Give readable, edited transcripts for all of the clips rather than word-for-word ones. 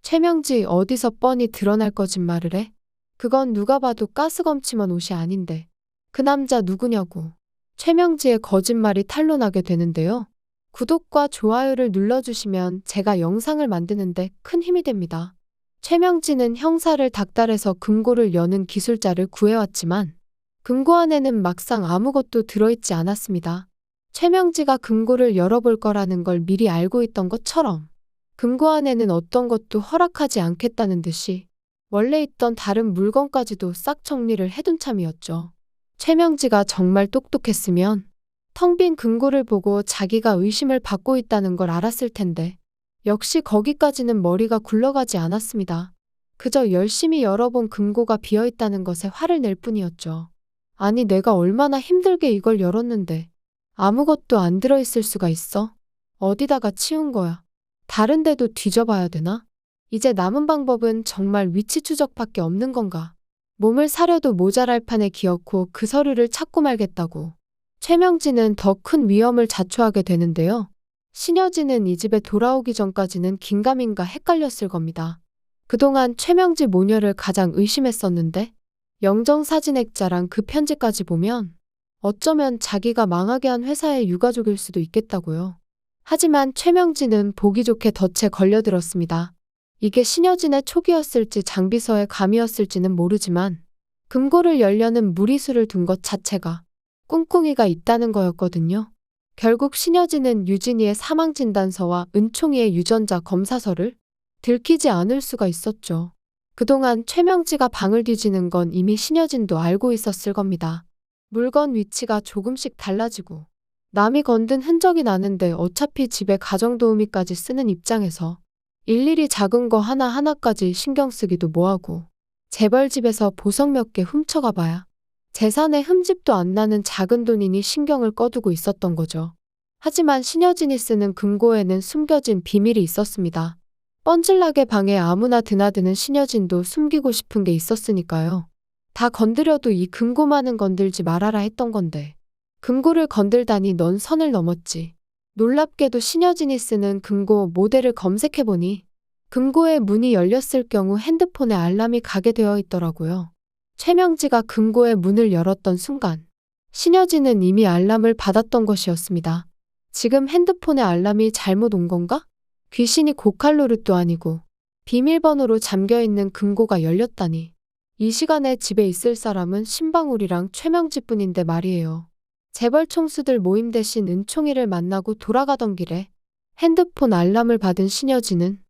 최명지 어디서 뻔히 드러날 거짓말을 해? 그건 누가 봐도 가스검침한 옷이 아닌데. 그 남자 누구냐고. 최명지의 거짓말이 탄로나게 되는데요. 구독과 좋아요를 눌러주시면 제가 영상을 만드는데 큰 힘이 됩니다. 최명지는 형사를 닥달해서 금고를 여는 기술자를 구해왔지만 금고 안에는 막상 아무것도 들어있지 않았습니다. 최명지가 금고를 열어볼 거라는 걸 미리 알고 있던 것처럼 금고 안에는 어떤 것도 허락하지 않겠다는 듯이 원래 있던 다른 물건까지도 싹 정리를 해둔 참이었죠. 최명지가 정말 똑똑했으면 텅 빈 금고를 보고 자기가 의심을 받고 있다는 걸 알았을 텐데 역시 거기까지는 머리가 굴러가지 않았습니다. 그저 열심히 열어본 금고가 비어있다는 것에 화를 낼 뿐이었죠. 아니 내가 얼마나 힘들게 이걸 열었는데 아무것도 안 들어있을 수가 있어? 어디다가 치운 거야? 다른 데도 뒤져봐야 되나? 이제 남은 방법은 정말 위치 추적밖에 없는 건가? 몸을 사려도 모자랄 판에 기어코 그 서류를 찾고 말겠다고. 최명지는 더 큰 위험을 자초하게 되는데요. 신여진은 이 집에 돌아오기 전까지는 긴가민가 헷갈렸을 겁니다. 그동안 최명지 모녀를 가장 의심했었는데 영정사진액자랑 그 편지까지 보면 어쩌면 자기가 망하게 한 회사의 유가족일 수도 있겠다고요. 하지만 최명지는 보기 좋게 덫에 걸려들었습니다. 이게 신여진의 촉이었을지 장비서의 감이었을지는 모르지만 금고를 열려는 무리수를 둔 것 자체가 꿍꿍이가 있다는 거였거든요. 결국 신여진은 유진이의 사망진단서와 은총이의 유전자 검사서를 들키지 않을 수가 있었죠. 그동안 최명지가 방을 뒤지는 건 이미 신여진도 알고 있었을 겁니다. 물건 위치가 조금씩 달라지고 남이 건든 흔적이 나는데 어차피 집에 가정도우미까지 쓰는 입장에서 일일이 작은 거 하나하나까지 신경 쓰기도 뭐하고 재벌집에서 보석 몇 개 훔쳐가 봐야 재산에 흠집도 안 나는 작은 돈이니 신경을 꺼두고 있었던 거죠. 하지만 신여진이 쓰는 금고에는 숨겨진 비밀이 있었습니다. 뻔질나게 방에 아무나 드나드는 신여진도 숨기고 싶은 게 있었으니까요. 다 건드려도 이 금고만은 건들지 말아라 했던 건데 금고를 건들다니 넌 선을 넘었지. 놀랍게도 신여진이 쓰는 금고 모델을 검색해보니 금고의 문이 열렸을 경우 핸드폰에 알람이 가게 되어 있더라고요. 최명지가 금고의 문을 열었던 순간 신여진은 이미 알람을 받았던 것이었습니다. 지금 핸드폰에 알람이 잘못 온 건가? 귀신이 고칼로르도 아니고 비밀번호로 잠겨있는 금고가 열렸다니. 이 시간에 집에 있을 사람은 신방울이랑 최명지뿐인데 말이에요. 재벌 총수들 모임 대신 은총이를 만나고 돌아가던 길에 핸드폰 알람을 받은 신여진은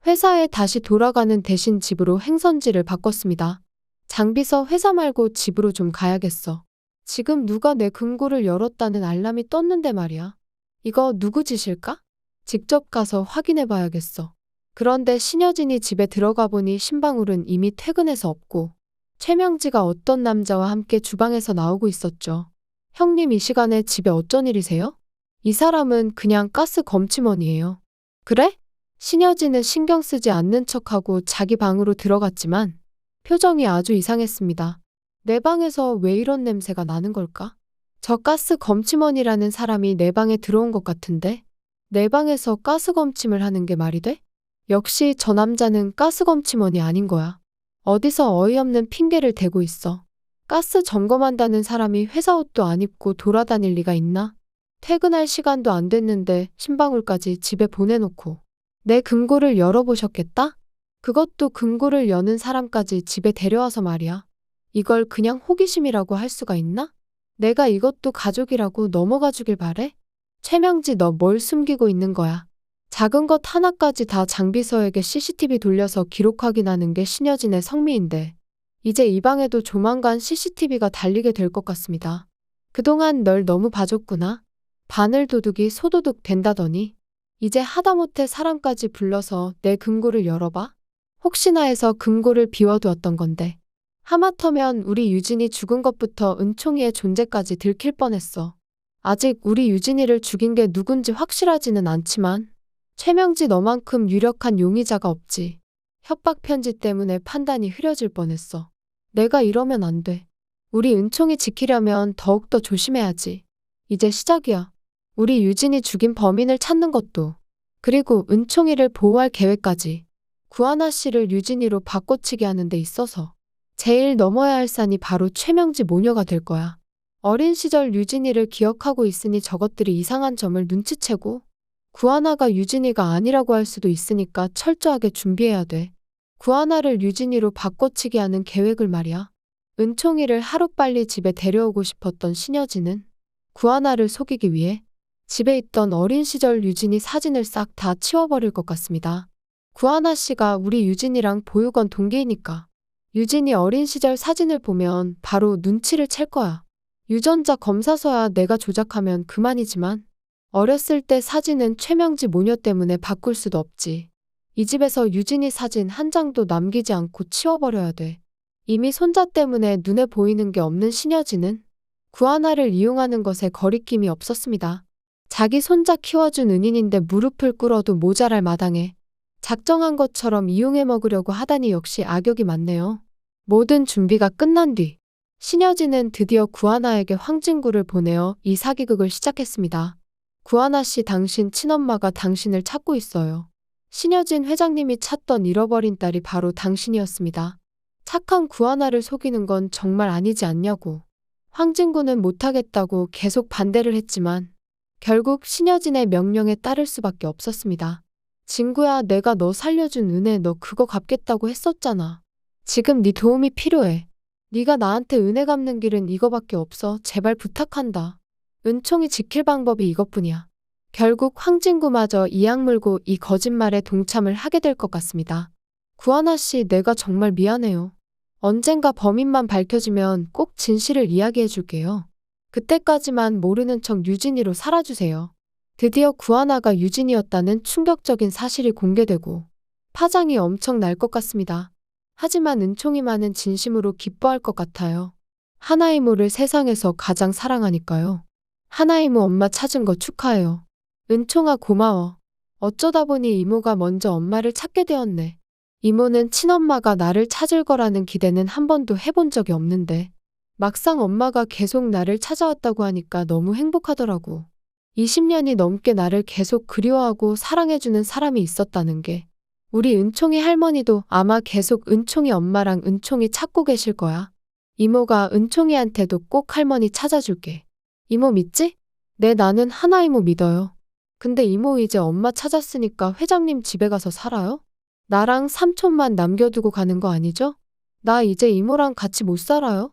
회사에 다시 돌아가는 대신 집으로 행선지를 바꿨습니다. 장비서 회사 말고 집으로 좀 가야겠어. 지금 누가 내 금고를 열었다는 알람이 떴는데 말이야. 이거 누구 짓일까? 직접 가서 확인해 봐야겠어. 그런데 신여진이 집에 들어가 보니 신방울은 이미 퇴근해서 없고 최명지가 어떤 남자와 함께 주방에서 나오고 있었죠. 형님 이 시간에 집에 어쩐 일이세요? 이 사람은 그냥 가스 검침원이에요. 그래? 신여진은 신경 쓰지 않는 척하고 자기 방으로 들어갔지만 표정이 아주 이상했습니다. 내 방에서 왜 이런 냄새가 나는 걸까? 저 가스 검침원이라는 사람이 내 방에 들어온 것 같은데 내 방에서 가스 검침을 하는 게 말이 돼? 역시 저 남자는 가스 검침원이 아닌 거야. 어디서 어이없는 핑계를 대고 있어. 가스 점검한다는 사람이 회사 옷도 안 입고 돌아다닐 리가 있나? 퇴근할 시간도 안 됐는데 신방울까지 집에 보내놓고 내 금고를 열어보셨겠다? 그것도 금고를 여는 사람까지 집에 데려와서 말이야. 이걸 그냥 호기심이라고 할 수가 있나? 내가 이것도 가족이라고 넘어가 주길 바래? 최명지 너 뭘 숨기고 있는 거야? 작은 것 하나까지 다 장비서에게 CCTV 돌려서 기록 확인하는 게 신여진의 성미인데 이제 이 방에도 조만간 CCTV가 달리게 될 것 같습니다. 그동안 널 너무 봐줬구나. 바늘도둑이 소도둑 된다더니 이제 하다못해 사람까지 불러서 내 금고를 열어봐? 혹시나 해서 금고를 비워두었던 건데 하마터면 우리 유진이 죽은 것부터 은총이의 존재까지 들킬 뻔했어. 아직 우리 유진이를 죽인 게 누군지 확실하지는 않지만 최명지 너만큼 유력한 용의자가 없지. 협박 편지 때문에 판단이 흐려질 뻔했어. 내가 이러면 안 돼. 우리 은총이 지키려면 더욱더 조심해야지. 이제 시작이야. 우리 유진이 죽인 범인을 찾는 것도, 그리고 은총이를 보호할 계획까지. 구하나 씨를 유진이로 바꿔치기 하는 데 있어서 제일 넘어야 할 산이 바로 최명지 모녀가 될 거야. 어린 시절 유진이를 기억하고 있으니 저것들이 이상한 점을 눈치채고 구하나가 유진이가 아니라고 할 수도 있으니까 철저하게 준비해야 돼. 구하나를 유진이로 바꿔치기 하는 계획을 말이야. 은총이를 하루빨리 집에 데려오고 싶었던 신여진은 구하나를 속이기 위해 집에 있던 어린 시절 유진이 사진을 싹 다 치워버릴 것 같습니다. 구하나 씨가 우리 유진이랑 보육원 동기이니까 유진이 어린 시절 사진을 보면 바로 눈치를 챌 거야. 유전자 검사서야 내가 조작하면 그만이지만 어렸을 때 사진은 최명지 모녀 때문에 바꿀 수도 없지. 이 집에서 유진이 사진 한 장도 남기지 않고 치워버려야 돼. 이미 손자 때문에 눈에 보이는 게 없는 신여진은 구하나를 이용하는 것에 거리낌이 없었습니다. 자기 손자 키워준 은인인데 무릎을 꿇어도 모자랄 마당에 작정한 것처럼 이용해 먹으려고 하다니 역시 악역이 많네요. 모든 준비가 끝난 뒤 신여진은 드디어 구하나에게 황진구를 보내어 이 사기극을 시작했습니다. 구하나 씨, 당신 친엄마가 당신을 찾고 있어요. 신여진 회장님이 찾던 잃어버린 딸이 바로 당신이었습니다. 착한 구하나를 속이는 건 정말 아니지 않냐고. 황진구는 못하겠다고 계속 반대를 했지만 결국 신여진의 명령에 따를 수밖에 없었습니다. 진구야, 내가 너 살려준 은혜 너 그거 갚겠다고 했었잖아. 지금 네 도움이 필요해. 네가 나한테 은혜 갚는 길은 이거밖에 없어. 제발 부탁한다. 은총이 지킬 방법이 이것뿐이야. 결국 황진구마저 이 악물고 이 거짓말에 동참을 하게 될 것 같습니다. 구하나 씨, 내가 정말 미안해요. 언젠가 범인만 밝혀지면 꼭 진실을 이야기해 줄게요. 그때까지만 모르는 척 유진이로 살아주세요. 드디어 구하나가 유진이었다는 충격적인 사실이 공개되고 파장이 엄청 날 것 같습니다. 하지만 은총이만은 진심으로 기뻐할 것 같아요. 하나이모를 세상에서 가장 사랑하니까요. 하나이모 엄마 찾은 거 축하해요. 은총아, 고마워. 어쩌다 보니 이모가 먼저 엄마를 찾게 되었네. 이모는 친엄마가 나를 찾을 거라는 기대는 한 번도 해본 적이 없는데 막상 엄마가 계속 나를 찾아왔다고 하니까 너무 행복하더라고. 20년이 넘게 나를 계속 그리워하고 사랑해주는 사람이 있었다는 게 우리 은총이 할머니도 아마 계속 은총이 엄마랑 은총이 찾고 계실 거야. 이모가 은총이한테도 꼭 할머니 찾아줄게. 이모 믿지? 네, 나는 하나이모 믿어요. 근데 이모 이제 엄마 찾았으니까 회장님 집에 가서 살아요? 나랑 삼촌만 남겨두고 가는 거 아니죠? 나 이제 이모랑 같이 못 살아요?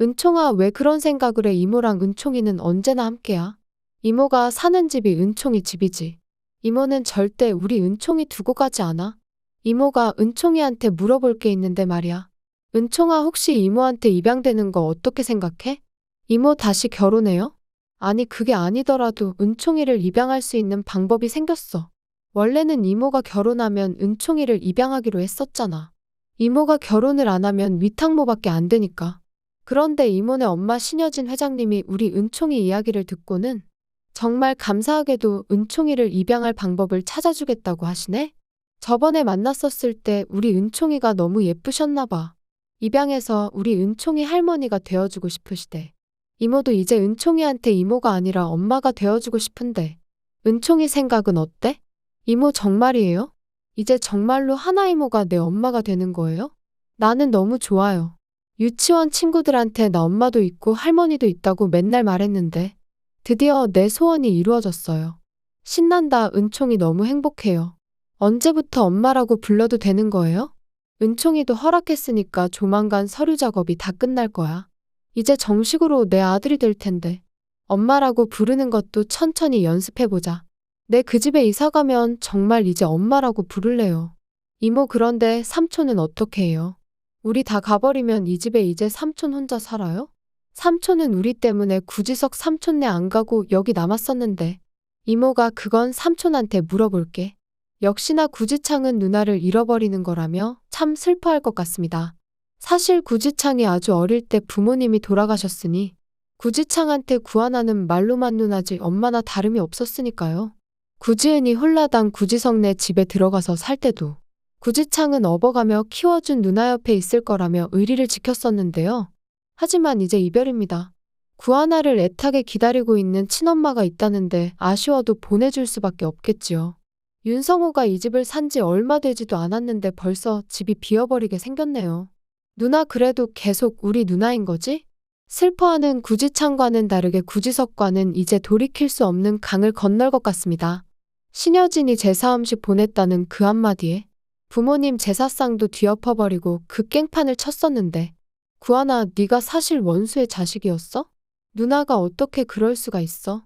은총아, 왜 그런 생각을 해? 이모랑 은총이는 언제나 함께야. 이모가 사는 집이 은총이 집이지. 이모는 절대 우리 은총이 두고 가지 않아. 이모가 은총이한테 물어볼 게 있는데 말이야. 은총아, 혹시 이모한테 입양되는 거 어떻게 생각해? 이모 다시 결혼해요? 아니, 그게 아니더라도 은총이를 입양할 수 있는 방법이 생겼어. 원래는 이모가 결혼하면 은총이를 입양하기로 했었잖아. 이모가 결혼을 안 하면 위탁모밖에 안 되니까. 그런데 이모네 엄마 신여진 회장님이 우리 은총이 이야기를 듣고는 정말 감사하게도 은총이를 입양할 방법을 찾아주겠다고 하시네? 저번에 만났었을 때 우리 은총이가 너무 예쁘셨나 봐. 입양해서 우리 은총이 할머니가 되어주고 싶으시대. 이모도 이제 은총이한테 이모가 아니라 엄마가 되어주고 싶은데 은총이 생각은 어때? 이모 정말이에요? 이제 정말로 하나이모가 내 엄마가 되는 거예요? 나는 너무 좋아요. 유치원 친구들한테 나 엄마도 있고 할머니도 있다고 맨날 말했는데 드디어 내 소원이 이루어졌어요. 신난다. 은총이 너무 행복해요. 언제부터 엄마라고 불러도 되는 거예요? 은총이도 허락했으니까 조만간 서류 작업이 다 끝날 거야. 이제 정식으로 내 아들이 될 텐데 엄마라고 부르는 것도 천천히 연습해보자. 내 그 집에 이사 가면 정말 이제 엄마라고 부를래요. 이모, 그런데 삼촌은 어떻게 해요? 우리 다 가버리면 이 집에 이제 삼촌 혼자 살아요? 삼촌은 우리 때문에 구지석 삼촌네 안 가고 여기 남았었는데. 이모가 그건 삼촌한테 물어볼게. 역시나 구지창은 누나를 잃어버리는 거라며 참 슬퍼할 것 같습니다. 사실 구지창이 아주 어릴 때 부모님이 돌아가셨으니 구지창한테 구하나는 말로만 누나지 엄마나 다름이 없었으니까요. 구지은이 홀라당 구지석네 집에 들어가서 살 때도 구지창은 업어가며 키워준 누나 옆에 있을 거라며 의리를 지켰었는데요. 하지만 이제 이별입니다. 구하나를 애타게 기다리고 있는 친엄마가 있다는데 아쉬워도 보내줄 수밖에 없겠지요. 윤성호가 이 집을 산지 얼마 되지도 않았는데 벌써 집이 비어버리게 생겼네요. 누나 그래도 계속 우리 누나인 거지? 슬퍼하는 구지창과는 다르게 구지석과는 이제 돌이킬 수 없는 강을 건널 것 같습니다. 신여진이 제사음식 보냈다는 그 한마디에 부모님 제사상도 뒤엎어버리고 그 깽판을 쳤었는데 구하나 네가 사실 원수의 자식이었어? 누나가 어떻게 그럴 수가 있어?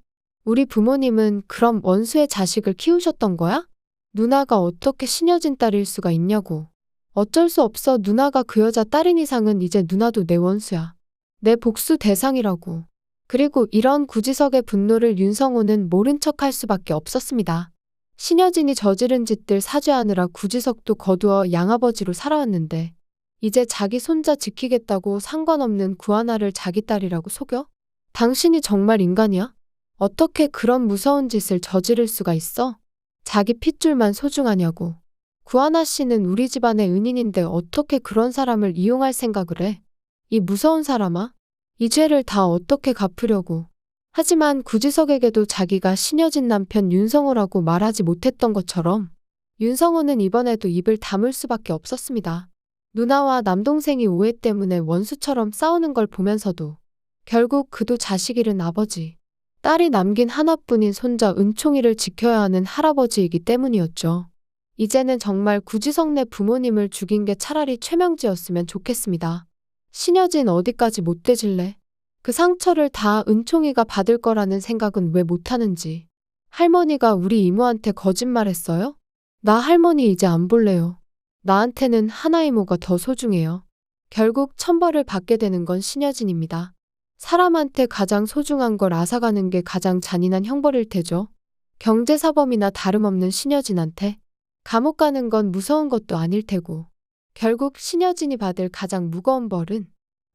우리 부모님은 그럼 원수의 자식을 키우셨던 거야? 누나가 어떻게 신여진 딸일 수가 있냐고. 어쩔 수 없어. 누나가 그 여자 딸인 이상은 이제 누나도 내 원수야. 내 복수 대상이라고. 그리고 이런 구지석의 분노를 윤성호는 모른 척할 수밖에 없었습니다. 신여진이 저지른 짓들 사죄하느라 구지석도 거두어 양아버지로 살아왔는데 이제 자기 손자 지키겠다고 상관없는 구하나를 자기 딸이라고 속여? 당신이 정말 인간이야? 어떻게 그런 무서운 짓을 저지를 수가 있어? 자기 핏줄만 소중하냐고. 구하나 씨는 우리 집안의 은인인데 어떻게 그런 사람을 이용할 생각을 해? 이 무서운 사람아? 이 죄를 다 어떻게 갚으려고. 하지만 구지석에게도 자기가 신여진 남편 윤성호라고 말하지 못했던 것처럼 윤성호는 이번에도 입을 다물 수밖에 없었습니다. 누나와 남동생이 오해 때문에 원수처럼 싸우는 걸 보면서도 결국 그도 자식 잃은 아버지, 딸이 남긴 하나뿐인 손자 은총이를 지켜야 하는 할아버지이기 때문이었죠. 이제는 정말 구지석네 부모님을 죽인 게 차라리 최명지였으면 좋겠습니다. 신여진 어디까지 못되질래? 그 상처를 다 은총이가 받을 거라는 생각은 왜 못하는지. 할머니가 우리 이모한테 거짓말했어요? 나 할머니 이제 안 볼래요. 나한테는 하나 이모가 더 소중해요. 결국 천벌을 받게 되는 건 신여진입니다. 사람한테 가장 소중한 걸 앗아가는 게 가장 잔인한 형벌일 테죠. 경제사범이나 다름없는 신여진한테 감옥 가는 건 무서운 것도 아닐 테고 결국 신여진이 받을 가장 무거운 벌은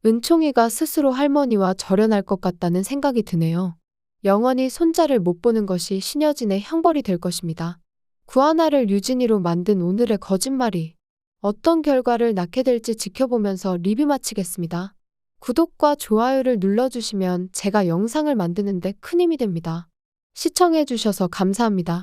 은총이가 스스로 할머니와 절연할 것 같다는 생각이 드네요. 영원히 손자를 못 보는 것이 신여진의 형벌이 될 것입니다. 구하나를 유진이로 만든 오늘의 거짓말이 어떤 결과를 낳게 될지 지켜보면서 리뷰 마치겠습니다. 구독과 좋아요를 눌러주시면 제가 영상을 만드는데 큰 힘이 됩니다. 시청해주셔서 감사합니다.